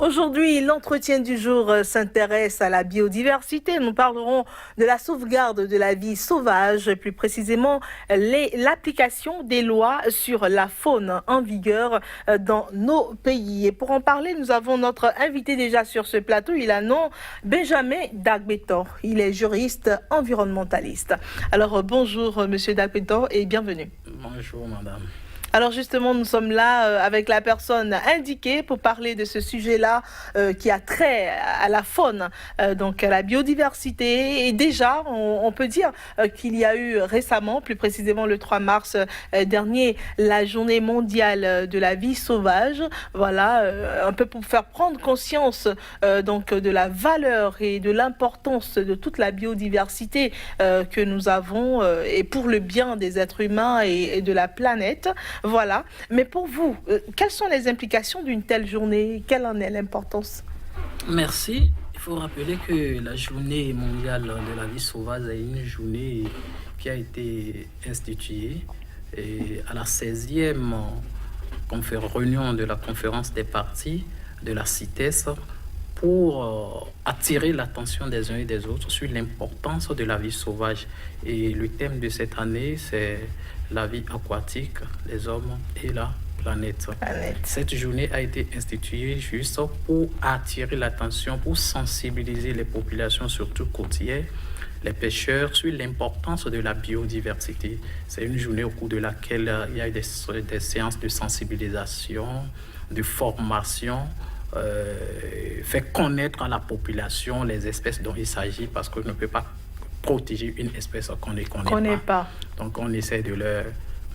Aujourd'hui, l'entretien du jour s'intéresse à la biodiversité. Nous parlerons de la sauvegarde de la vie sauvage, plus précisément l'application des lois sur la faune en vigueur dans nos pays. Et pour en parler, nous avons notre invité déjà sur ce plateau. Il a nom Benjamin Dagbetor. Il est juriste environnementaliste. Alors bonjour Monsieur Dagbetor et bienvenue. Bonjour madame. Alors justement, nous sommes là avec la personne indiquée pour parler de ce sujet-là qui a trait à la faune, donc à la biodiversité. Et déjà, on peut dire qu'il y a eu récemment, plus précisément le 3 mars dernier, la journée mondiale de la vie sauvage. Voilà, un peu pour faire prendre conscience donc de la valeur et de l'importance de toute la biodiversité que nous avons et pour le bien des êtres humains et de la planète. Voilà. Mais pour vous, quelles sont les implications d'une telle journée? Quelle en est l'importance? Merci. Il faut rappeler que la journée mondiale de la vie sauvage est une journée qui a été instituée à la 16e réunion de la conférence des parties de la CITES pour attirer l'attention des uns et des autres sur l'importance de la vie sauvage. Et le thème de cette année, c'est la vie aquatique, les hommes et la planète. Cette journée a été instituée juste pour attirer l'attention, pour sensibiliser les populations, surtout côtières, les pêcheurs, sur l'importance de la biodiversité. C'est une journée au cours de laquelle il y a eu des séances de sensibilisation, de formation, fait connaître à la population les espèces dont il s'agit, parce qu'on ne peut pas protéger une espèce qu'on ne connaît pas. Donc on essaie de leur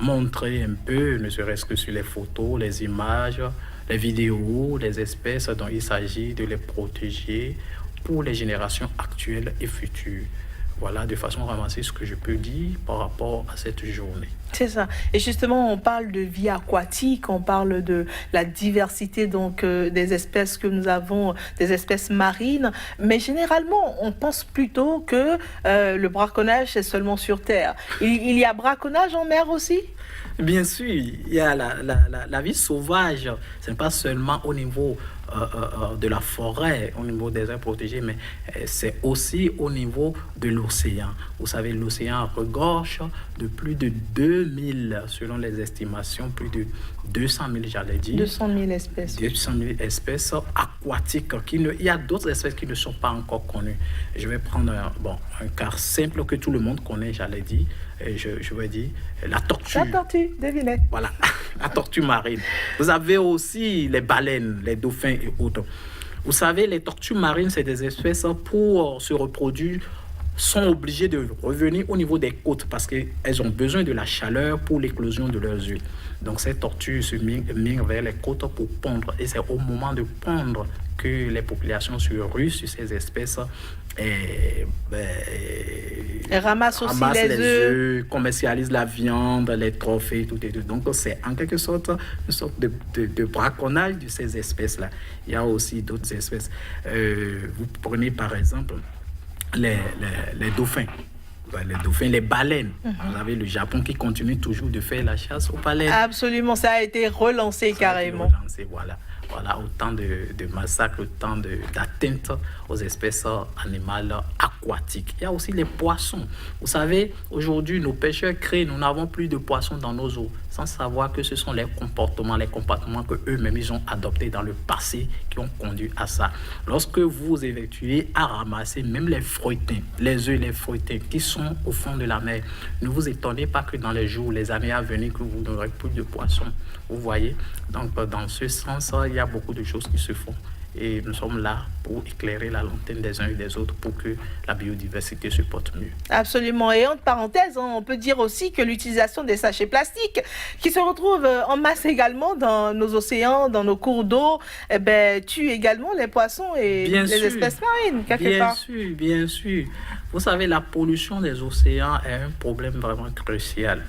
montrer un peu, ne serait-ce que sur les photos, les images, les vidéos, les espèces dont il s'agit, de les protéger pour les générations actuelles et futures. Voilà de façon ramassée ce que je peux dire par rapport à cette journée. C'est ça. Et justement, on parle de vie aquatique, on parle de la diversité donc des espèces que nous avons, des espèces marines. Mais généralement, on pense plutôt que le braconnage, c'est seulement sur terre. Il y a braconnage en mer aussi? Bien sûr, il y a la vie sauvage. Ce n'est pas seulement au niveau de la forêt, au niveau des aires protégées, mais c'est aussi au niveau de l'océan. Vous savez, l'océan regorge de plus de 2000, selon les estimations, plus de 200 000, j'allais dire. 200 000 espèces. 200 000 espèces aquatiques. Il y a d'autres espèces qui ne sont pas encore connues. Je vais prendre un cas simple que tout le monde connaît, j'allais dire. Je vais dire la tortue. La tortue, devinez. Voilà, la tortue marine. Vous avez aussi les baleines, les dauphins et autres. Vous savez, les tortues marines, c'est des espèces pour se reproduire, sont obligées de revenir au niveau des côtes parce qu'elles ont besoin de la chaleur pour l'éclosion de leurs œufs. Donc ces tortues se migrent vers les côtes pour pondre. Et c'est au moment de pondre que les populations se ruent sur ces espèces et ramassent aussi les œufs, commercialisent la viande, les trophées, tout et tout. Donc c'est en quelque sorte une sorte de braconnage de ces espèces-là. Il y a aussi d'autres espèces. Vous prenez par exemple les dauphins. Les dauphins, les baleines. Vous avez le Japon qui continue toujours de faire la chasse aux baleines. Absolument, ça a été relancé carrément. Voilà, autant de massacres, autant d'atteintes aux espèces animales aquatiques. Il y a aussi les poissons. Vous savez, aujourd'hui, nos pêcheurs créent, nous n'avons plus de poissons dans nos eaux, sans savoir que ce sont les comportements que eux-mêmes ils ont adoptés dans le passé qui ont conduit à ça. Lorsque vous effectuez à ramasser même les fruitins, les œufs, les fruitins qui sont au fond de la mer, ne vous étonnez pas que dans les jours, les années à venir, que vous n'aurez plus de poissons. Vous voyez? Donc, dans ce sens, il y a beaucoup de choses qui se font. Et nous sommes là pour éclairer la lanterne des uns et des autres pour que la biodiversité se porte mieux. Absolument. Et entre parenthèses, on peut dire aussi que l'utilisation des sachets plastiques qui se retrouvent en masse également dans nos océans, dans nos cours d'eau, tue également les poissons et les espèces marines, quelque part. Bien sûr. Vous savez, la pollution des océans est un problème vraiment crucial.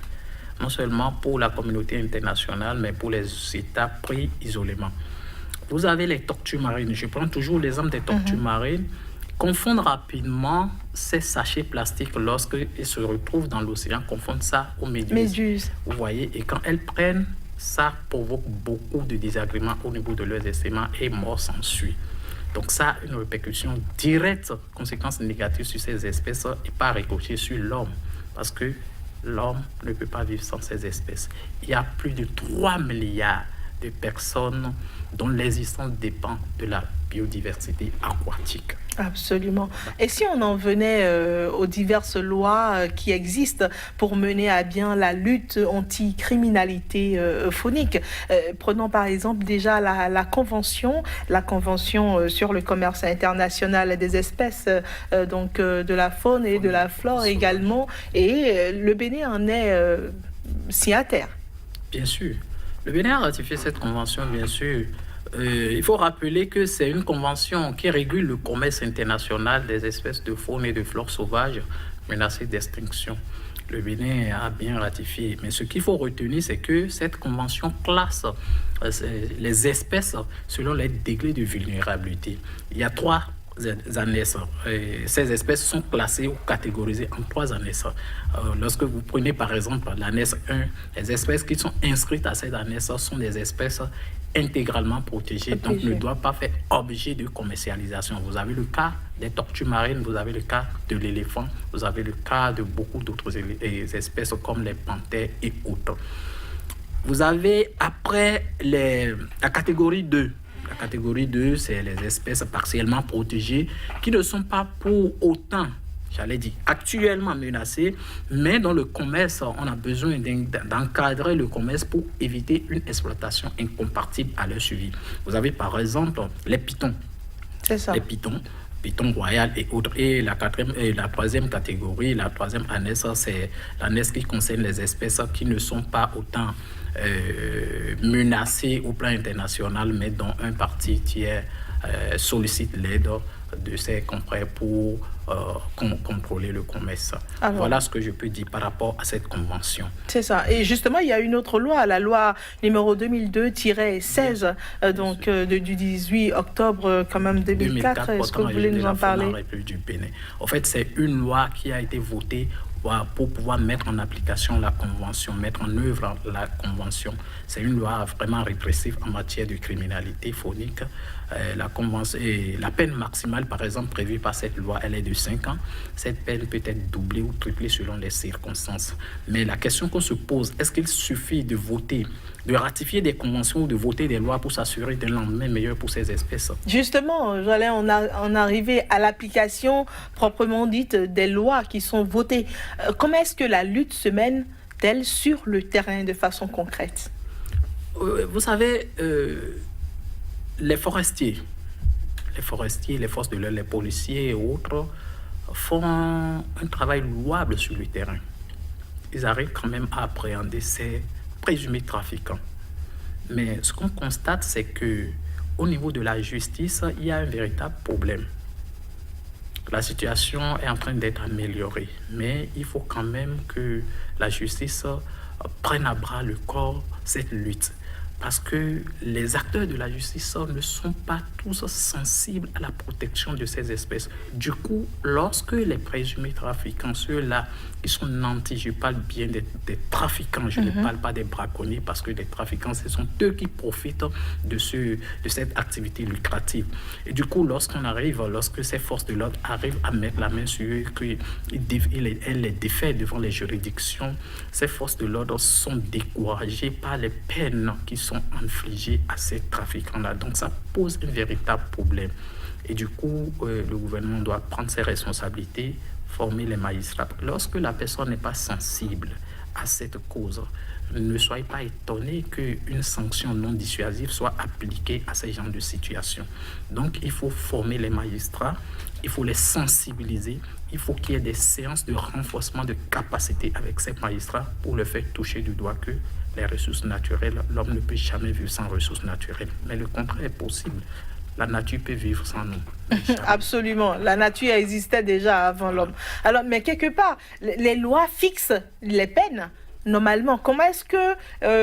Non seulement pour la communauté internationale, mais pour les États pris isolément. Vous avez les tortues marines. Je prends toujours l'exemple des tortues marines. Confondent rapidement ces sachets plastiques lorsqu'ils se retrouvent dans l'océan, confondent ça aux méduses. Vous voyez, et quand elles prennent ça provoque beaucoup de désagréments au niveau de leurs essaiments et mort s'ensuit. Donc ça a une répercussion directe, conséquence négative sur ces espèces et pas ricochet sur l'homme. Parce que l'homme ne peut pas vivre sans ces espèces. Il y a plus de 3 milliards de personnes dont l'existence dépend de la biodiversité aquatique. Absolument. Et si on en venait aux diverses lois qui existent pour mener à bien la lutte anti-criminalité faunique, prenons par exemple déjà la convention sur le commerce international des espèces, donc de la faune et de la flore également, et le Bénin en est signataire. Bien sûr. Le Bénin a ratifié cette convention, bien sûr. Il faut rappeler que c'est une convention qui régule le commerce international des espèces de faune et de flore sauvages menacées d'extinction. Le Bénin a bien ratifié. Mais ce qu'il faut retenir, c'est que cette convention classe les espèces selon les degrés de vulnérabilité. Il y a 3 annexes. Ces espèces sont classées ou catégorisées en 3 annexes. Lorsque vous prenez par exemple l'annexe 1, les espèces qui sont inscrites à cette annexe sont des espèces intégralement protégées, donc ne doivent pas faire objet de commercialisation. Vous avez le cas des tortues marines, vous avez le cas de l'éléphant, vous avez le cas de beaucoup d'autres espèces comme les panthères et autres. Vous avez après la catégorie 2. La catégorie 2, c'est les espèces partiellement protégées qui ne sont pas pour autant, j'allais dire, actuellement menacées, mais dans le commerce, on a besoin d'encadrer le commerce pour éviter une exploitation incompatible à leur suivi. Vous avez par exemple les pitons. C'est ça. Les pitons royal et autres. Et la 3e catégorie, la 3e annexe, c'est l'annexe qui concerne les espèces qui ne sont pas autant menacées au plan international, mais dont un parti tiers sollicite l'aide de ses confrères pour contrôler le commerce. Alors, voilà ce que je peux dire par rapport à cette convention. C'est ça. Et justement, il y a une autre loi, la loi numéro 2002-16, du 18 octobre quand même 2004. Est-ce que vous voulez nous en parler? Du Bénin. En fait, c'est une loi qui a été votée pour pouvoir mettre en application la convention, mettre en œuvre la convention. C'est une loi vraiment répressive en matière de criminalité faunique. La peine maximale, par exemple, prévue par cette loi, elle est de 5 ans. Cette peine peut être doublée ou triplée selon les circonstances. Mais la question qu'on se pose, est-ce qu'il suffit de voter, de ratifier des conventions ou de voter des lois pour s'assurer d'un lendemain meilleur pour ces espèces? Justement, j'allais en arriver à l'application proprement dite des lois qui sont votées. Comment est-ce que la lutte se mène-t-elle sur le terrain de façon concrète? Vous savez, les forestiers, les forces de l'ordre, les policiers et autres font un travail louable sur le terrain. Ils arrivent quand même à appréhender ces présumés trafiquants. Mais ce qu'on constate, c'est que au niveau de la justice, il y a un véritable problème. La situation est en train d'être améliorée, mais il faut quand même que la justice prenne à bras le corps cette lutte. Parce que les acteurs de la justice ne sont pas tous sensibles à la protection de ces espèces. Du coup, lorsque les présumés trafiquants, ceux-là qui sont nantis, je parle bien des trafiquants, je ne parle pas des braconniers, parce que les trafiquants, ce sont eux qui profitent de cette activité lucrative. Et du coup, lorsque ces forces de l'ordre arrivent à mettre la main sur eux, elles les défèrent devant les juridictions, ces forces de l'ordre sont découragées par les peines qui sont infligées à ces trafiquants-là. Donc ça pose un véritable problème. Et du coup, le gouvernement doit prendre ses responsabilités, former les magistrats. Lorsque la personne n'est pas sensible à cette cause, ne soyez pas étonnés qu'une sanction non dissuasive soit appliquée à ces genres de situations. Donc, il faut former les magistrats, il faut les sensibiliser, il faut qu'il y ait des séances de renforcement de capacité avec ces magistrats pour le faire toucher du doigt que les ressources naturelles, l'homme ne peut jamais vivre sans ressources naturelles. Mais le contraire est possible. La nature peut vivre sans nous. Absolument. La nature existait déjà avant l'homme. Alors, mais quelque part, les lois fixent les peines. Normalement, comment est-ce que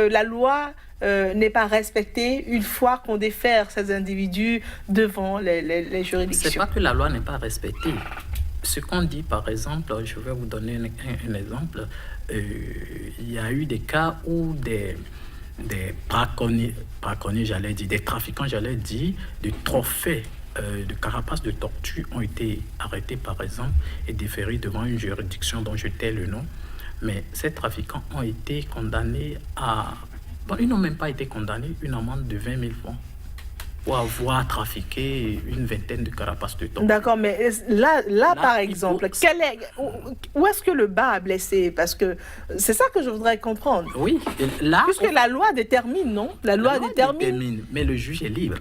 la loi n'est pas respectée une fois qu'on défère ces individus devant les juridictions? C'est pas que la loi n'est pas respectée. Ce qu'on dit, par exemple, je vais vous donner un exemple. Il y a eu des cas où des braconniers, j'allais dire, des trafiquants, j'allais dire, de trophées de carapaces de tortue ont été arrêtés, par exemple, et déférés devant une juridiction dont je tais le nom. Mais ces trafiquants ont été condamnés à... Bon, ils n'ont même pas été condamnés, une amende de 20 000 francs pour avoir trafiqué une vingtaine de carapaces de tortue. D'accord, mais là par exemple, où est-ce que le bas a blessé? Parce que c'est ça que je voudrais comprendre. Oui, là... Puisque la loi détermine, non? La loi détermine, mais le juge est libre.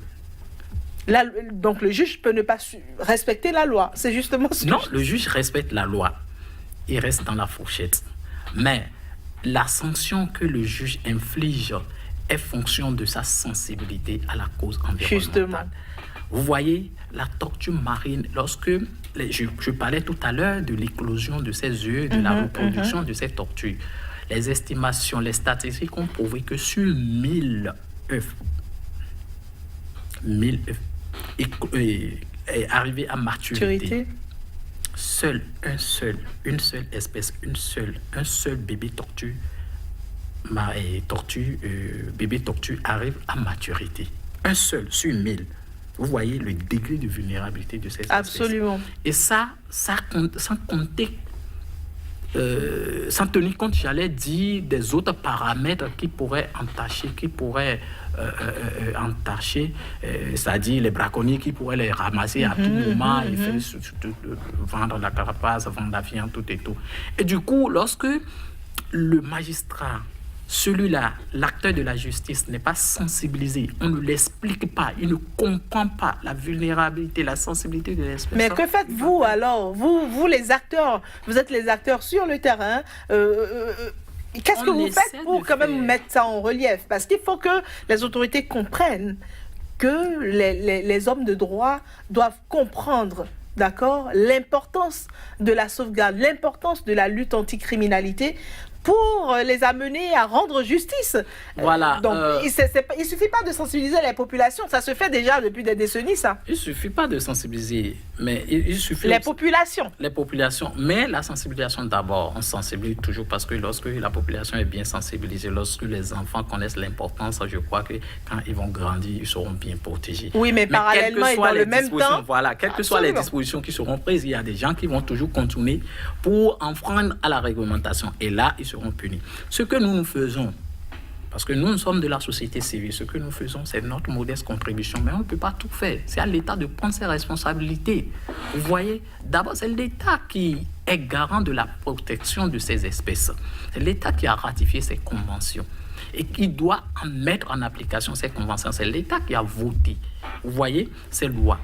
Donc le juge peut ne pas respecter la loi. C'est justement ce que... Non, le juge respecte la loi. Il reste dans la fourchette. Mais la sanction que le juge inflige est fonction de sa sensibilité à la cause environnementale. Justement. Vous voyez, la tortue marine, lorsque... Je parlais tout à l'heure de l'éclosion de ces œufs, de la reproduction de ces tortues. Les estimations, les statistiques ont prouvé que sur 1000 œufs, 1000 œufs est arrivé à maturité. Une seule espèce, un seul bébé tortue, bébé tortue arrive à maturité. Un seul sur 1000. Vous voyez le degré de vulnérabilité de ces espèces. Absolument. Et ça sans compter, sans tenir compte, j'allais dire, des autres paramètres qui pourraient entacher, c'est-à-dire les braconniers qui pourraient les ramasser à tout moment et vendre la carapace, vendre la viande, tout et tout. Et du coup, lorsque le magistrat, celui-là, l'acteur de la justice, n'est pas sensibilisé, on ne l'explique pas, il ne comprend pas la vulnérabilité, la sensibilité de l'espèce. Mais que faites-vous alors? Vous les acteurs, vous êtes les acteurs sur le terrain. Qu'est-ce que vous faites pour quand même mettre ça en relief? Parce qu'il faut que les autorités comprennent que les hommes de droit doivent comprendre, d'accord, l'importance de la sauvegarde, l'importance de la lutte anticriminalité pour les amener à rendre justice. Voilà. Donc, il ne suffit pas de sensibiliser les populations. Ça se fait déjà depuis des décennies, ça. Il ne suffit pas de sensibiliser, mais il suffit... Les populations. Les populations. Mais la sensibilisation d'abord, on sensibilise toujours parce que lorsque la population est bien sensibilisée, lorsque les enfants connaissent l'importance, je crois que quand ils vont grandir, ils seront bien protégés. Oui, mais parallèlement et dans le même temps... Voilà, quelles que soient les dispositions qui seront prises, il y a des gens qui vont toujours continuer pour enfreindre à la réglementation. Et là, ils seront punis. Ce que nous faisons, parce que nous sommes de la société civile, ce que nous faisons, c'est notre modeste contribution, mais on ne peut pas tout faire. C'est à l'État de prendre ses responsabilités. Vous voyez, d'abord, c'est l'État qui est garant de la protection de ces espèces. C'est l'État qui a ratifié ces conventions et qui doit mettre en application ces conventions. C'est l'État qui a voté, vous voyez, ces lois,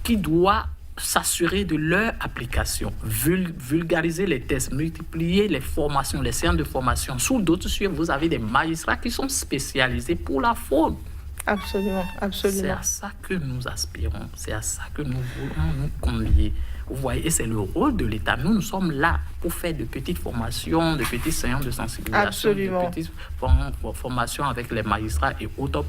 qui doit s'assurer de leur application, vulgariser les tests, multiplier les formations, les séances de formation. Sous d'autres sujets, vous avez des magistrats qui sont spécialisés pour la faune. Absolument, absolument. C'est à ça que nous aspirons, c'est à ça que nous voulons nous convier. Vous voyez, et c'est le rôle de l'État. Nous sommes là pour faire de petites formations, de petites séances de sensibilisation, absolument, de petites formations avec les magistrats et autres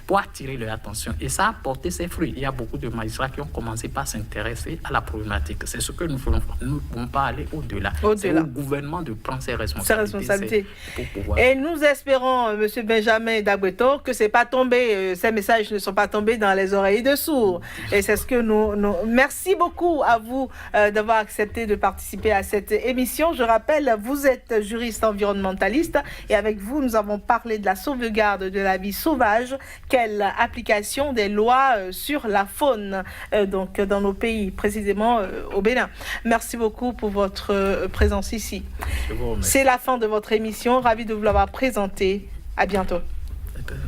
pour attirer leur attention. Et ça a porté ses fruits. Il y a beaucoup de magistrats qui ont commencé par s'intéresser à la problématique. C'est ce que nous voulons faire. Nous ne pouvons pas aller au-delà. C'est au gouvernement de prendre ses responsabilités. Pour pouvoir... Et nous espérons, M. Benjamin Dagbeto, que c'est pas tombé, ces messages ne sont pas tombés dans les oreilles de sourds. Et c'est ce que nous... Merci beaucoup à vous d'avoir accepté de participer à cette émission. Je rappelle, vous êtes juriste environnementaliste et avec vous, nous avons parlé de la sauvegarde de la vie sauvage, quelle application des lois sur la faune donc dans nos pays, précisément au Bénin. Merci beaucoup pour votre présence ici. C'est la fin de votre émission. Ravi de vous l'avoir présenté. À bientôt. D'accord.